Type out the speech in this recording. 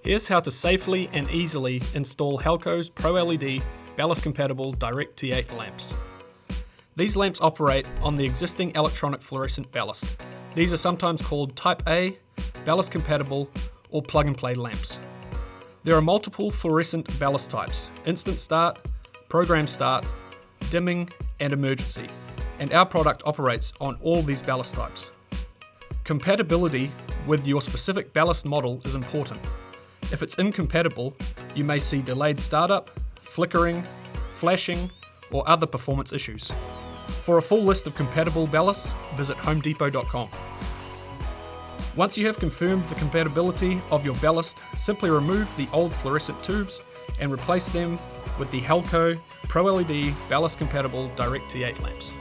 Here's how to safely and easily install Halco's ProLED Ballast-Compatible Direct T8 lamps. These lamps operate on the existing electronic fluorescent ballast. These are sometimes called Type A, ballast-compatible, or plug-and-play lamps. There are multiple fluorescent ballast types: instant start, program start, dimming, and emergency, and our product operates on all these ballast types. Compatibility with your specific ballast model is important. If it's incompatible, you may see delayed startup, flickering, flashing, or other performance issues. For a full list of compatible ballasts, visit homedepot.com. Once you have confirmed the compatibility of your ballast, simply remove the old fluorescent tubes and replace them with the Halco ProLED Ballast-Compatible Direct T8 lamps.